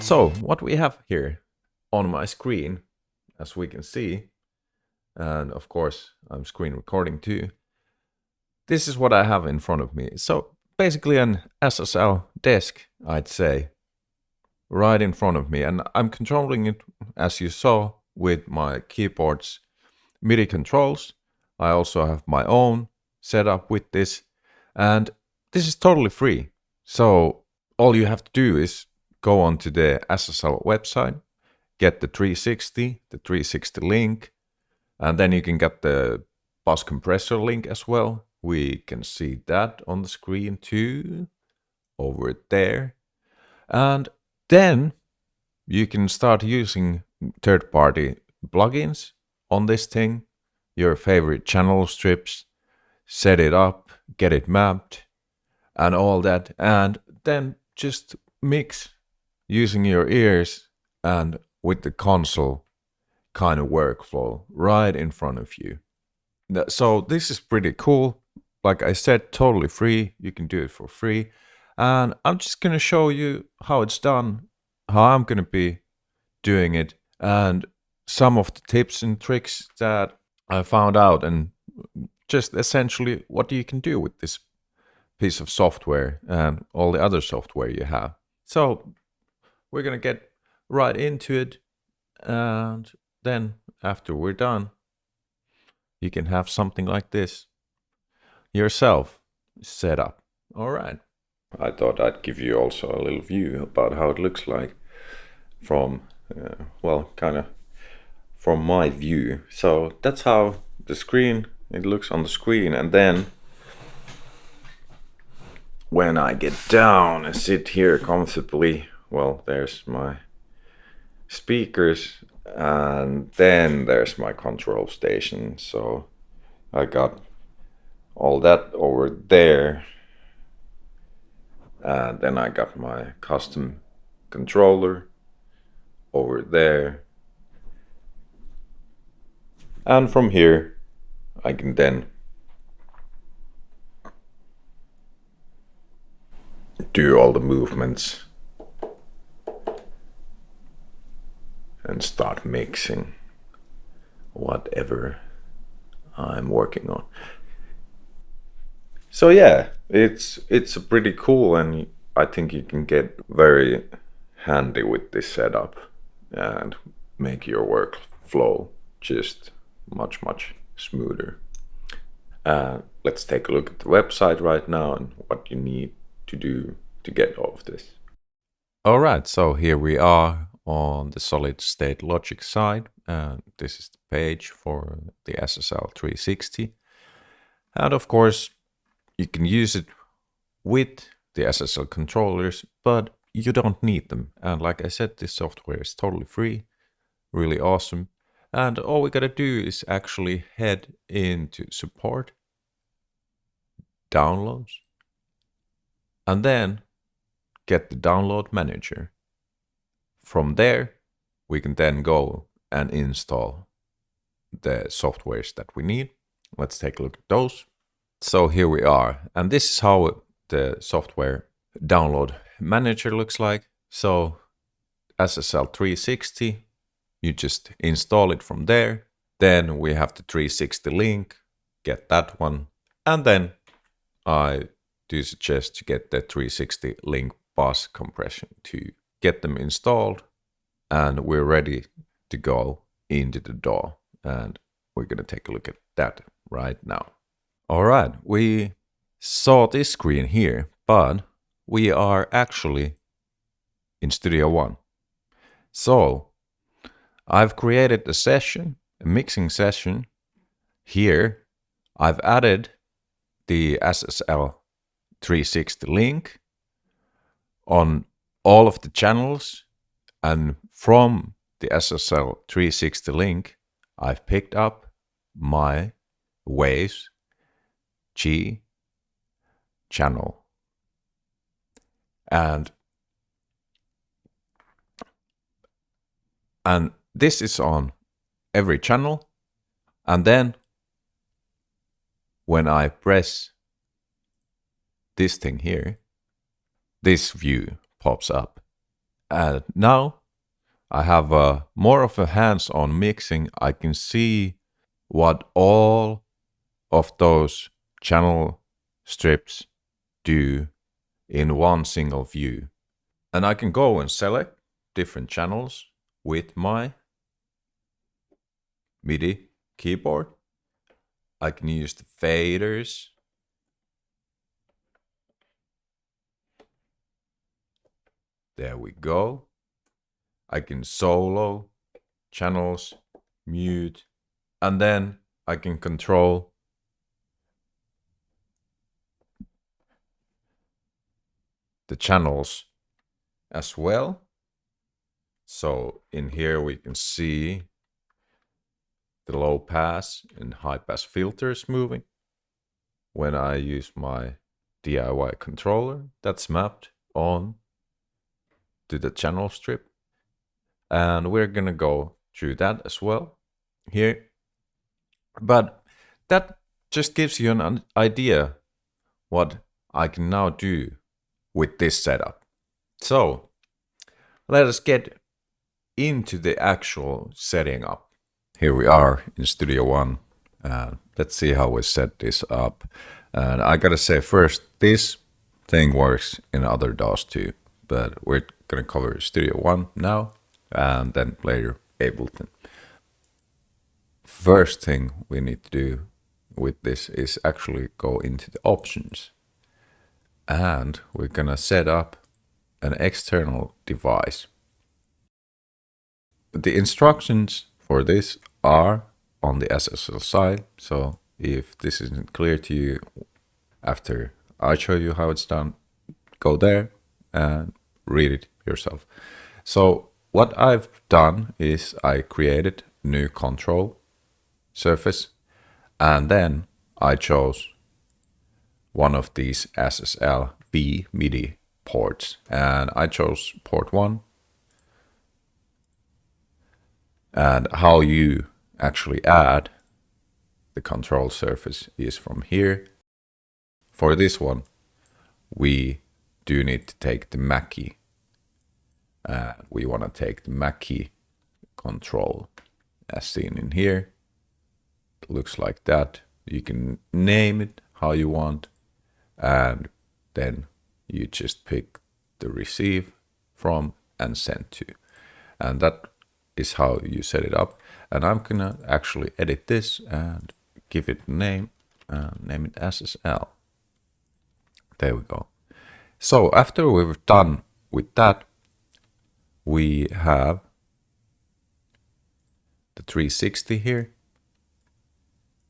So what we have here on my screen, as we can see, and of course I'm screen recording too, this is what I have in front of me. So basically an SSL desk, I'd say, right in front of me. And I'm controlling it, as you saw, with my keyboard's MIDI controls. I also have my own setup with this. And this is totally free. So all you have to do is go onto the SSL website, get the 360 link, and then you can get the bus compressor link as well. We can see that on the screen too, over there. And then you can start using third-party plugins on this thing, your favorite channel strips, set it up, get it mapped, and all that, and then just mix using your ears and with the console kind of workflow right in front of you. So this is pretty cool. Like I said, totally free. You can do it for free. And I'm just going to show you how it's done, how I'm going to be doing it, and some of the tips and tricks that I found out, and just essentially what you can do with this piece of software and all the other software you have. So we're going to get right into it, and then after we're done, you can have something like this yourself set up. All right. I thought I'd give you also a little view about how it looks like from, well, kind of from my view. So that's how it looks on the screen. And then when I get down and sit here comfortably, well, there's my speakers, and then there's my control station. So I got all that over there, and then I got my custom controller over there, and from here I can then do all the movements and start mixing whatever I'm working on. So yeah, it's a pretty cool, and I think you can get very handy with this setup and make your workflow just much smoother. Let's take a look at the website right now and what you need to do to get all of this. All right, so here we are on the solid state logic side. This is the page for the SSL 360. And of course, you can use it with the SSL controllers, but you don't need them. And like I said, this software is totally free, really awesome. And all we gotta do is actually head into support, downloads, and then get the download manager. From there, we can then go and install the softwares that we need. Let's take a look at those. So here we are, and this is how the software download manager looks like. So SSL 360, you just install it from there. Then we have the 360 link, get that one. And then I do suggest to get the 360 link bus compression to get them installed. And we're ready to go into the DAW. And we're going to take a look at that right now. All right, we saw this screen here, but we are actually in Studio One. So I've created a session, a mixing session. Here I've added the SSL 360 link on all of the channels, and from the SSL 360 link I've picked up my waves G channel, and this is on every channel. And then when I press this thing here, this view pops up, And now I have more of a hands-on mixing. I can see what all of those channel strips do in one single view. And I can go and select different channels with my MIDI keyboard. I can use the faders. There we go. I can solo channels, mute, and then I can control the channels as well. So in here we can see the low pass and high pass filters moving. When I use my DIY controller, that's mapped on to the channel strip. And we're gonna go through that as well here. But that just gives you an idea what I can now do with this setup. So let us get into the actual setting up. Here we are in Studio One. Let's see how we set this up. And I gotta say first, this thing works in other DAWs too, but we're gonna cover Studio One now and then later Ableton. First thing we need to do with this is actually go into the options, and we're gonna set up an external device. The instructions for this are on the SSL side, so if this isn't clear to you after I show you how it's done, go there and read it yourself. So what I've done is I created new control surface, and then I chose one of these SSL V MIDI ports, and I chose port 1. And how you actually add the control surface is from here. For this one, we do need to take the Mackie. We want to take the Mackie control as seen in here. It looks like that. You can name it how you want, and then you just pick the receive from and send to. And that is how you set it up. And I'm gonna actually edit this and give it a name, name it SSL. There we go. So after we've done with that, we have the 360 here.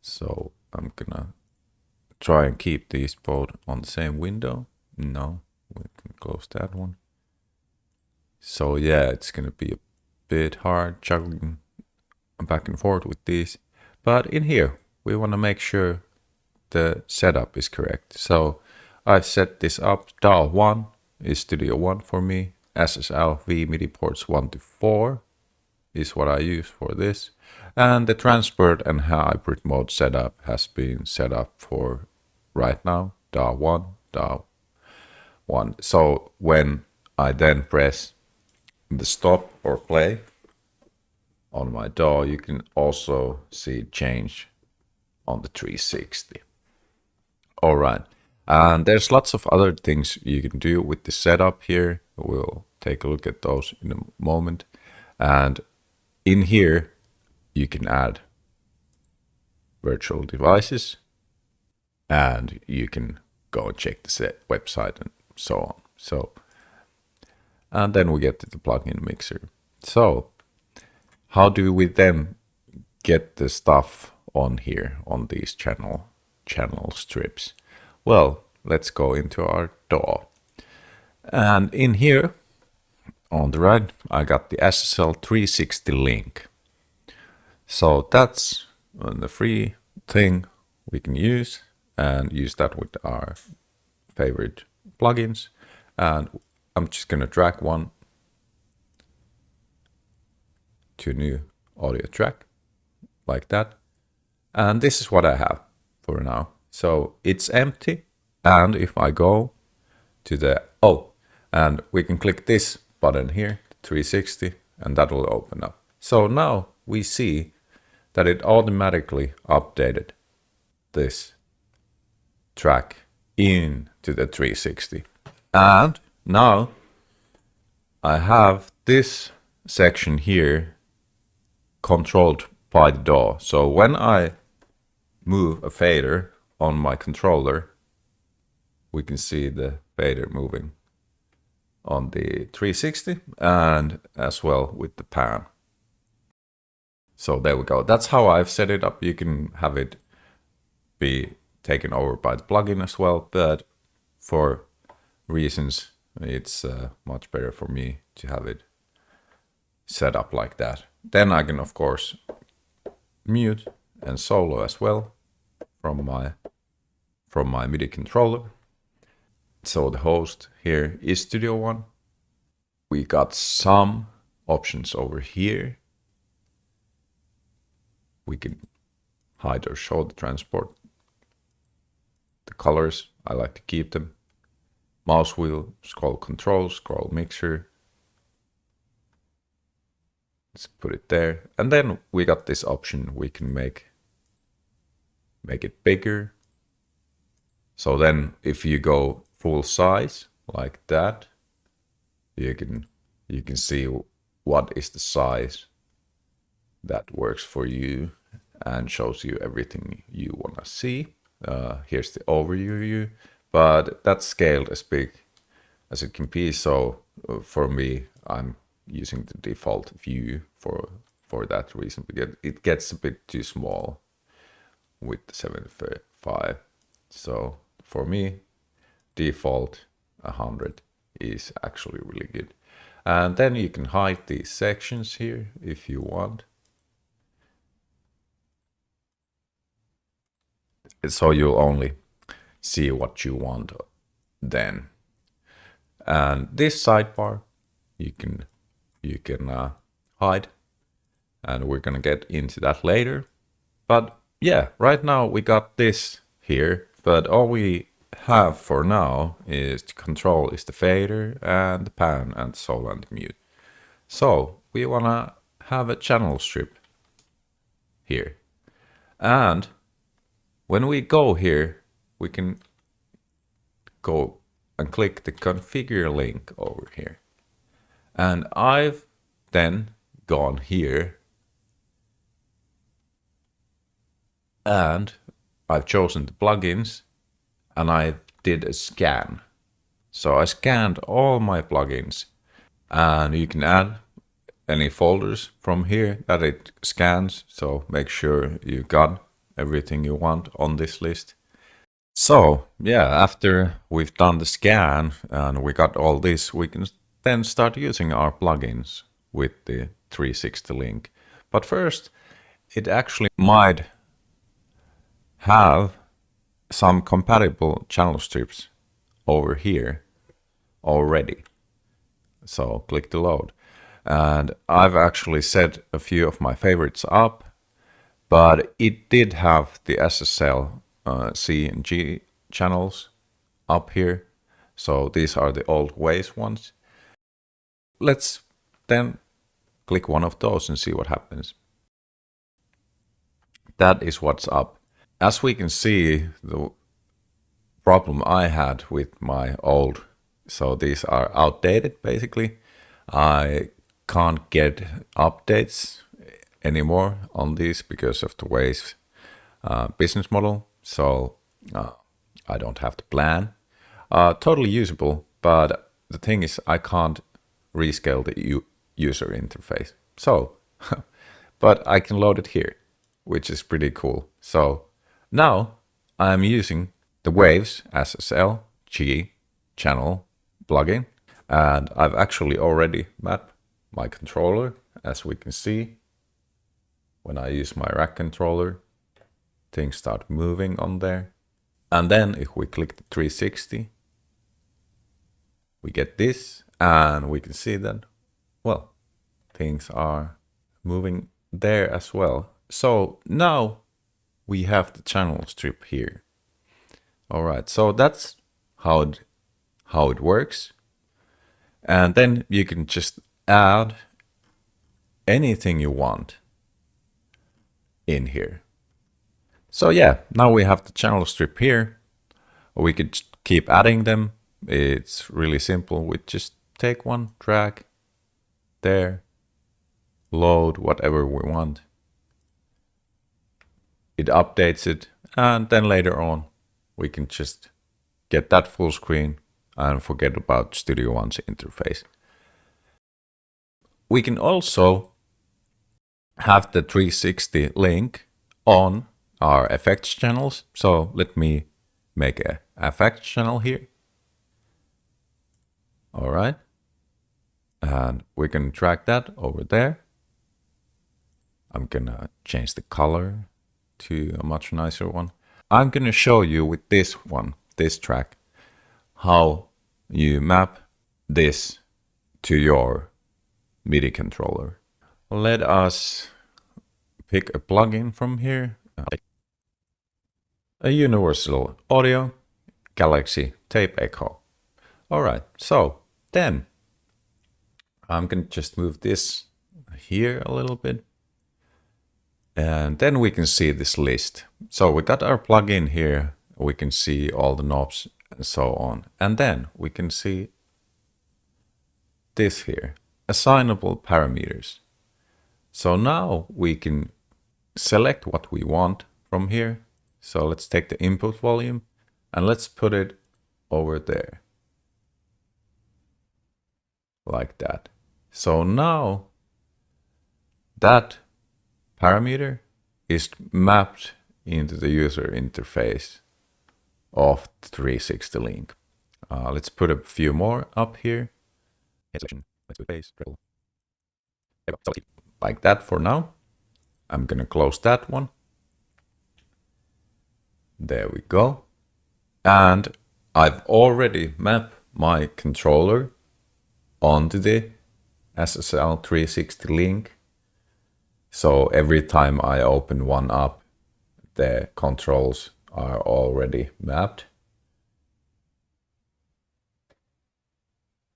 So I'm gonna try and keep these both on the same window. No, we can close that one. So yeah, it's gonna be a bit hard juggling back and forth with these, but in here we want to make sure the setup is correct. So I set this up. DAW 1 is Studio One for me. SSL V MIDI ports 1 to 4 is what I use for this, and the transport and hybrid mode setup has been set up for right now DAW 1, DAW 1. So when I then press the stop or play on my DAW, you can also see change on the 360. All right, and there's lots of other things you can do with the setup here. We'll take a look at those in a moment. And in here, you can add virtual devices, and you can go and check the set website and so on. So, and then we get to the plugin mixer. So how do we then get the stuff on here on these channel strips? Well, let's go into our DAW. And in here on the right, I got the SSL 360 link. So that's the free thing we can use, and use that with our favorite plugins. And I'm just gonna drag one to a new audio track like that. And this is what I have for now. So it's empty. And if I go to the, and we can click this button here, 360, and that will open up. So now we see that it automatically updated this track into the 360. And now I have this section here controlled by the DAW. So when I move a fader on my controller, we can see the fader moving on the 360 and as well with the pan. So there we go. That's how I've set it up. You can have it be taken over by the plugin as well, but for reasons it's much better for me to have it set up like that. Then I can of course mute and solo as well from my MIDI controller. So the host here is Studio One. We got some options over here. We can hide or show the transport. The colors, I like to keep them. Mouse wheel, scroll control, scroll mixer. Let's put it there. And then we got this option. We can make it bigger. So then if you go full size like that, you can see what is the size that works for you and shows you everything you want to see. Here's the overview, but that's scaled as big as it can be. So for me, I'm using the default view for that reason, because it gets a bit too small with the 75. So for me, default 100 is actually really good. And then you can hide these sections here if you want. So you'll only see what you want then. And this sidebar you can hide, and we're gonna get into that later. But yeah, right now we got this here, but all we have for now is to control is the fader and the pan and the solo and the mute. So we wanna have a channel strip here, and when we go here, we can go and click the configure link over here. And I've then gone here and I've chosen the plugins and I did a scan. So I scanned all my plugins, and you can add any folders from here that it scans. So make sure you got everything you want on this list. So yeah, after we've done the scan and we got all this, we can then start using our plugins with the 360 link. But first, it actually might have some compatible channel strips over here already. So click to load. And I've actually set a few of my favorites up, but it did have the SSL C and G channels up here. So these are the old ways ones. Let's then click one of those and see what happens. That is what's up. As we can see, the problem I had with my old, so these are outdated basically. I can't get updates anymore on these because of the Waves business model. So I don't have to plan. Totally usable, but the thing is I can't rescale the user interface. So, but I can load it here, which is pretty cool. So now I'm using the Waves SSL G channel plugin, and I've actually already mapped my controller. As we can see, when I use my rack controller, things start moving on there. And then if we click the 360, we get this, and we can see that, well, things are moving there as well. So now we have the channel strip here. All right, so that's how it works. And then you can just add anything you want in here. So yeah, now we have the channel strip here. We could keep adding them. It's really simple. We just take one, drag there, load whatever we want. It updates it, and then later on we can just get that full screen and forget about Studio One's interface. We can also have the 360 link on our effects channels. So let me make a effects channel here. All right. And we can drag that over there. I'm gonna change the color to a much nicer one. I'm gonna show you with this one, this track, how you map this to your MIDI controller. Let us pick a plugin from here. A universal audio Galaxy Tape Echo. All right, so then I'm gonna just move this here a little bit. And then we can see this list. So we got our plugin here. We can see all the knobs and so on. And then we can see this here, assignable parameters. So now we can select what we want from here. So let's take the input volume and let's put it over there. Like that. So now that parameter is mapped into the user interface of the 360 link. Let's put a few more up here. Let's do bass, treble. Like that for now. I'm gonna close that one. There we go. And I've already mapped my controller onto the SSL 360 link. So every time I open one up, the controls are already mapped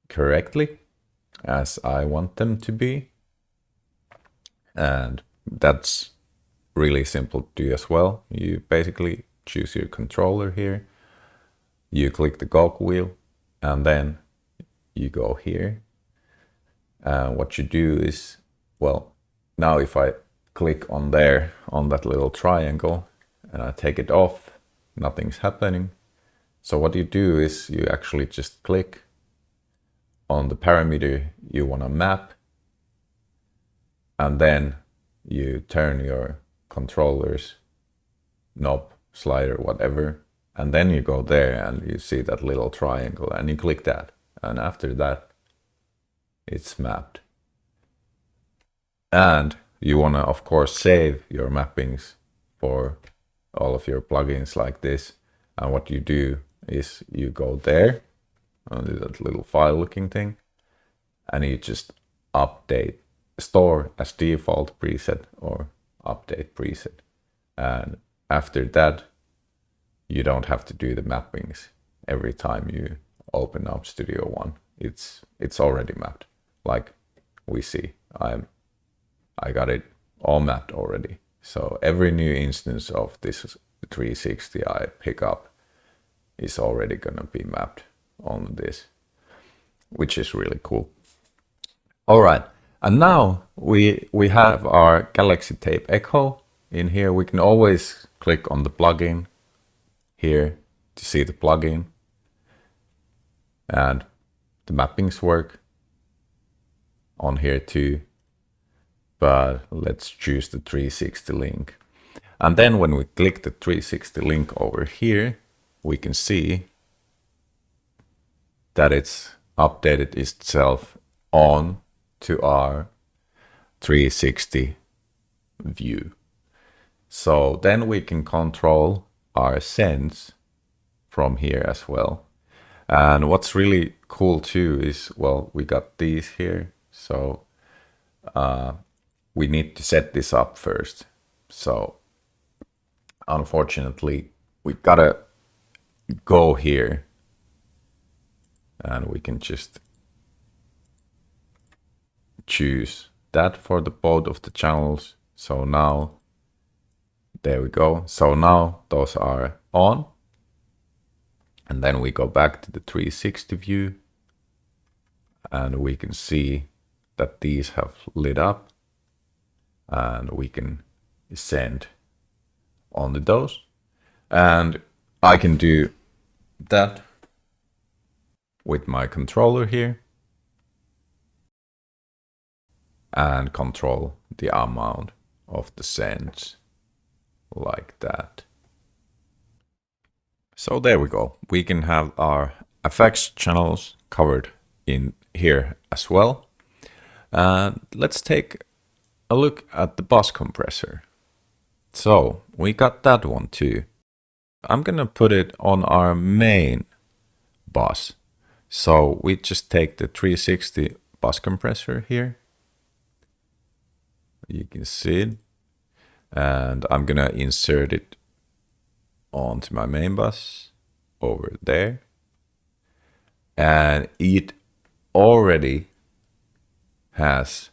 correctly as I want them to be. And that's really simple to do as well. You basically choose your controller here. You click the cog wheel and then you go here. And what you do is, well, now if I click on there, on that little triangle, and I take it off, nothing's happening. So what you do is you actually just click on the parameter you want to map, and then you turn your controller's knob, slider, whatever, and then you go there and you see that little triangle and you click that, and after that it's mapped. And you want to, of course, save your mappings for all of your plugins like this. And what you do is you go there, onto that little file looking thing, and you just update, store as default preset or update preset. And after that, you don't have to do the mappings every time you open up Studio One. It's already mapped. Like we see, I got it all mapped already. So every new instance of this 360 I pick up is already gonna be mapped on this, which is really cool. All right, and now we have our Galaxy Tape Echo in here. We can always click on the plugin here to see the plugin, and the mappings work on here too. But let's choose the 360 link. And then when we click the 360 link over here, we can see that it's updated itself on to our 360 view. So then we can control our sends from here as well. And what's really cool too is, well, we got these here. So we need to set this up first. So unfortunately, we gotta go here and we can just choose that for the both of the channels. So now, there we go. So now those are on. And then we go back to the 360 view and we can see that these have lit up and we can send on the DAWs. And I can do that with my controller here and control the amount of the sends like that. So there we go. We can have our effects channels covered in here as well. And let's take a look at the bus compressor. So we got that one too. I'm gonna put it on our main bus. So we just take the 360 bus compressor here. You can see it. And I'm gonna insert it onto my main bus over there. And it already has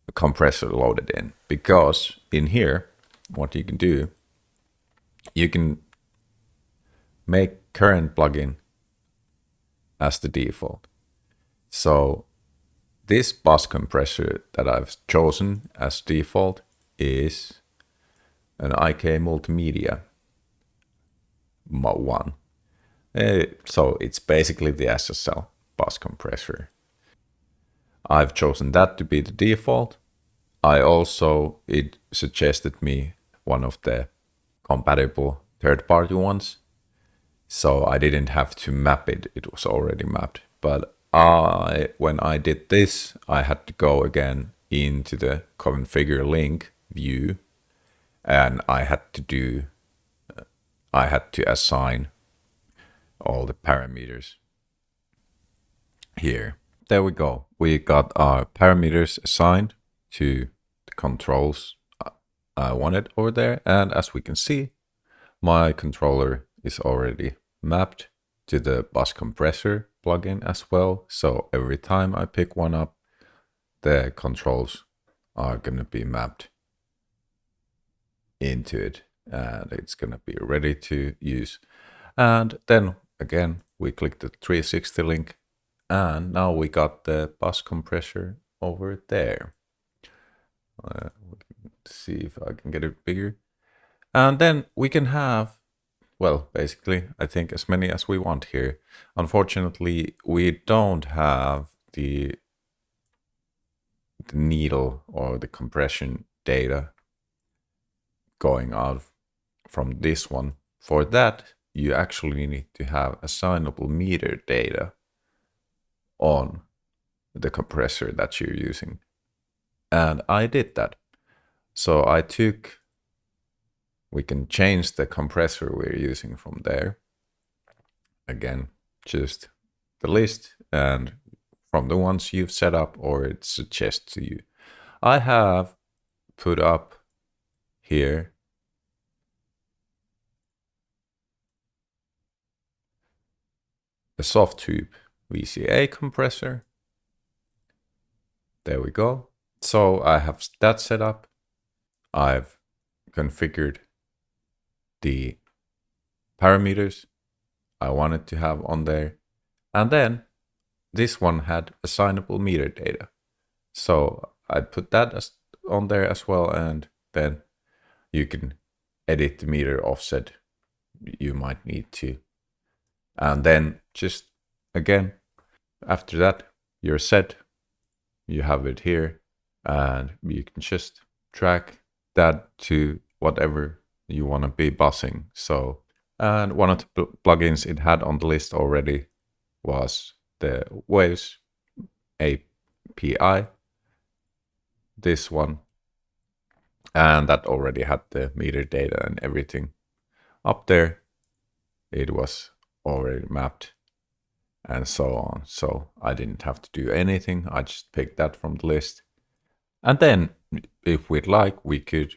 a compressor loaded in, because in here, what you can do, you can make current plugin as the default. So this bus compressor that I've chosen as default is an IK Multimedia 1. So it's basically the SSL bus compressor. I've chosen that to be the default. It suggested me one of the compatible third-party ones. So I didn't have to map it, it was already mapped. But when I did this, I had to go again into the configure link view, and I had to assign all the parameters here. There we go. We got our parameters assigned to the controls I wanted over there. And as we can see, my controller is already mapped to the bus compressor plugin as well. So every time I pick one up, the controls are going to be mapped into it and it's going to be ready to use. And then again, we click the 360 link and now we got the bus compressor over there. See if I can get it bigger. And then we can have, well, basically, I think as many as we want here. Unfortunately, we don't have the needle or the compression data going out from this one. For that, you actually need to have assignable meter data on the compressor that you're using. And I did that. So we can change the compressor we're using from there. Again, just the list and from the ones you've set up or it suggests to you. I have put up here a soft tube VCA compressor. There we go. So I have that set up. I've configured the parameters I wanted to have on there. And then this one had assignable meter data. So I put that on there as well. And then you can edit the meter offset you might need to. And then just again, after that, you're set. You have it here and you can just track that to whatever you want to be bussing. So, and one of the plugins it had on the list already was the Waves API, this one, and that already had the meter data and everything up there. It was already mapped and so on. So I didn't have to do anything. I just picked that from the list. And then if we'd like, we could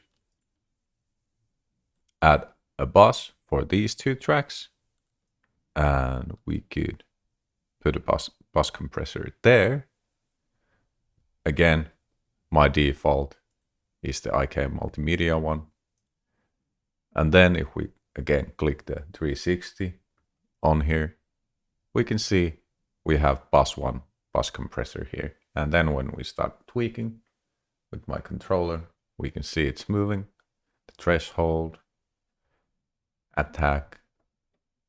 add a bus for these two tracks. And we could put a bus compressor there. again, my default is the IK multimedia one. And then if we again click the 360 on here, we can see we have bus 1 bus compressor here. And then when we start tweaking with my controller, we can see it's moving, the threshold, attack,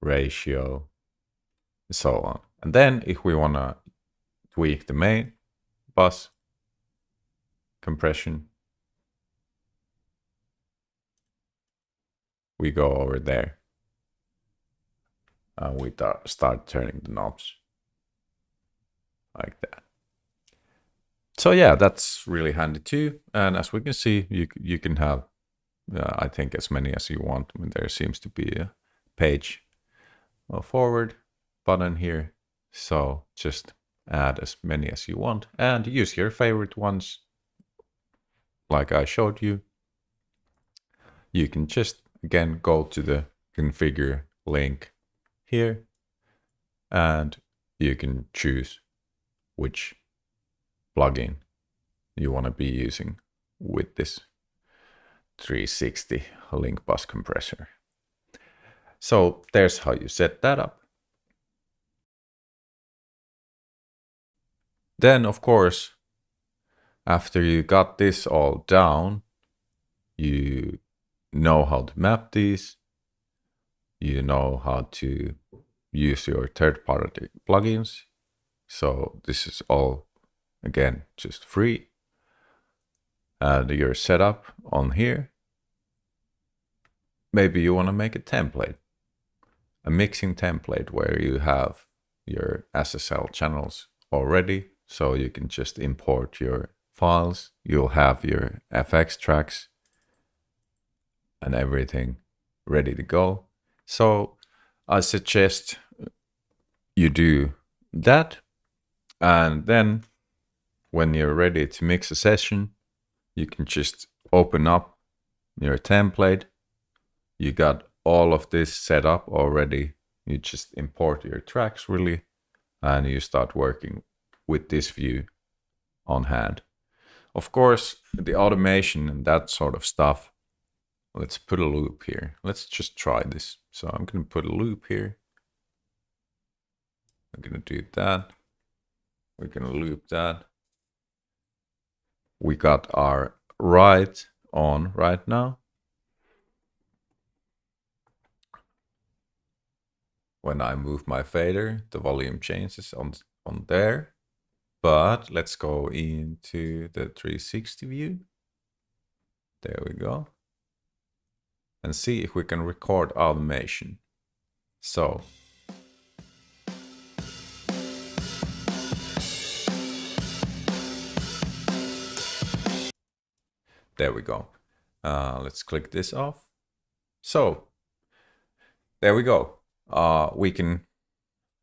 ratio, and so on. And then if we want to tweak the main bus compression, we go over there and we start turning the knobs like that. So yeah, that's really handy too. And as we can see, you can have, I think, as many as you want. I mean, there seems to be a page forward button here. So just add as many as you want and use your favorite ones. Like I showed you, you can just again go to the configure link here and you can choose which plugin you want to be using with this 360 link bus compressor. So there's how you set that up. Then, of course, after you got this all down, you know how to map these, you know how to use your third-party plugins. So this is all, again, just free. And your setup on here. Maybe you want to make a template, a mixing template where you have your SSL channels already. So you can just import your files. You'll have your FX tracks and everything ready to go. So I suggest you do that. And then when you're ready to mix a session, you can just open up your template. You got all of this set up already. You just import your tracks really, and you start working with this view on hand. Of course, the automation and that sort of stuff. Let's put a loop here. Let's just try this. So I'm going to put a loop here. I'm going to do that. We're going to loop that. We got our right on right now. When I move my fader, the volume changes on there. But let's go into the 360 view. There we go. And see if we can record automation. So there we go. Let's click this off. So there we go. We can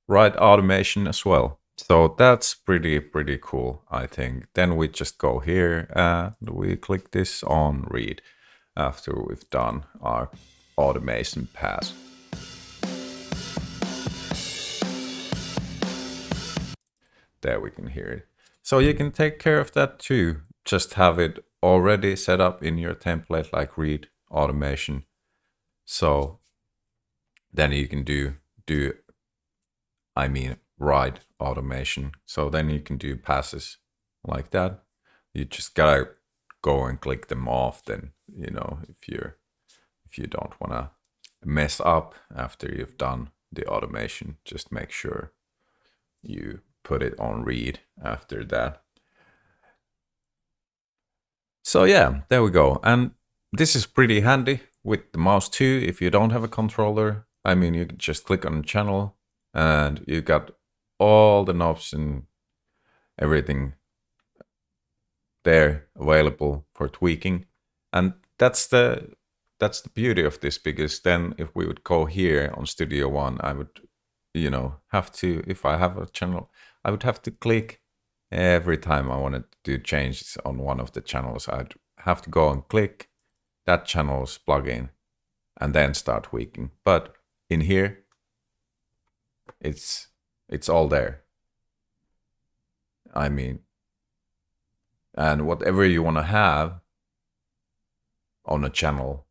write automation as well. So that's pretty cool, I think. Then we just go here and we click this on read after we've done our automation pass. There we can hear it. So you can take care of that too. Just have it already set up in your template like read automation. So then you can do write automation. So then you can do passes like that. You just gotta go and click them off then, you know, if you don't want to mess up after you've done the automation. Just make sure you put it on read after that. So yeah, there we go. And this is pretty handy with the mouse too. If you don't have a controller, I mean, you can just click on the channel and you got all the knobs and everything there available for tweaking. And that's the beauty of this, because then if we would go here on Studio One, I would, you know, have to, if I have a channel, I would have to click every time I wanted to do changes on one of the channels. I'd have to go and click that channel's plugin and then start tweaking. But in here, it's all there. I mean, and whatever you want to have on a channel.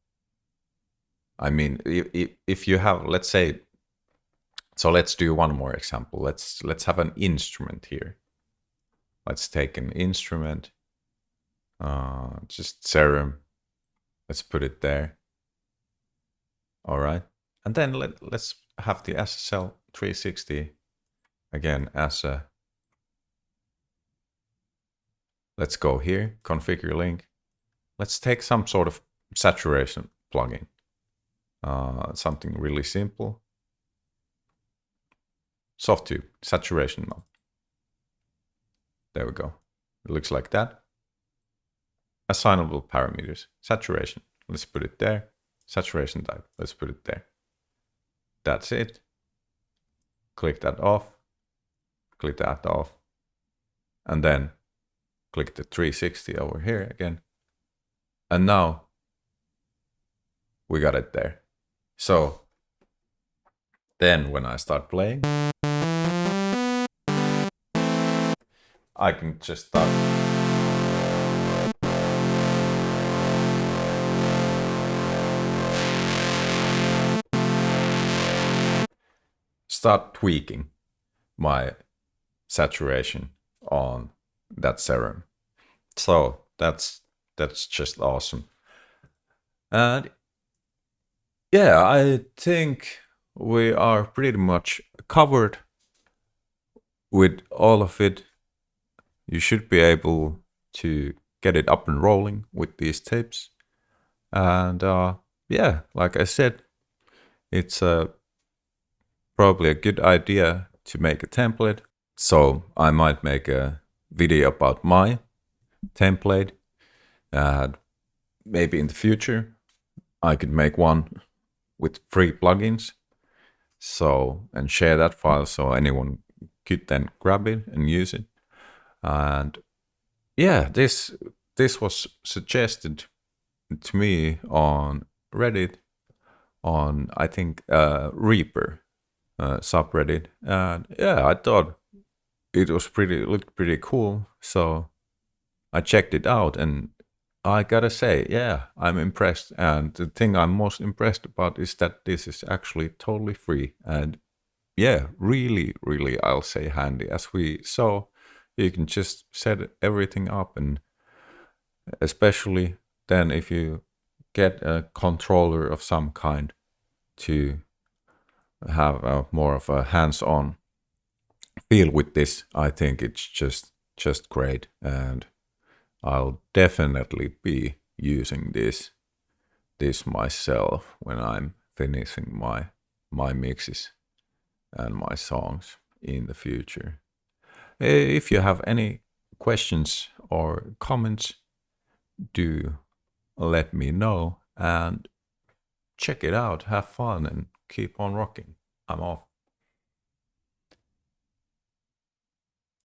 I mean, if you have, let's say, so let's do one more example. Let's have an instrument here. Let's take an instrument, just serum. Let's put it there. All right, and then let's have the SSL 360 again as a. Let's go here, configure link. Let's take some sort of saturation plugin. Something really simple. Soft-tube, saturation knob. There we go. It looks like that. Assignable parameters, saturation. Let's put it there. Saturation type, let's put it there. That's it. Click that off. Click that off. And then click the 360 over here again. And now we got it there. So then when I start playing, I can just start tweaking my saturation on that serum. So that's just awesome. And yeah, I think we are pretty much covered with all of it. You should be able to get it up and rolling with these tips. And yeah, like I said, it's probably a good idea to make a template. So I might make a video about my template. Maybe in the future I could make one with free plugins, so, and share that file so anyone could then grab it and use it. And yeah, this was suggested to me on Reddit, on I think Reaper subreddit, and yeah, I thought it was looked pretty cool, so I checked it out, and I gotta say, yeah, I'm impressed. And the thing I'm most impressed about is that this is actually totally free, and yeah, really, really, I'll say handy. As we saw, you can just set everything up, and especially then if you get a controller of some kind to have more of a hands-on feel with this, I think it's just great, and I'll definitely be using this myself when I'm finishing my mixes and my songs in the future. If you have any questions or comments, do let me know, and check it out, have fun, and keep on rocking. I'm off.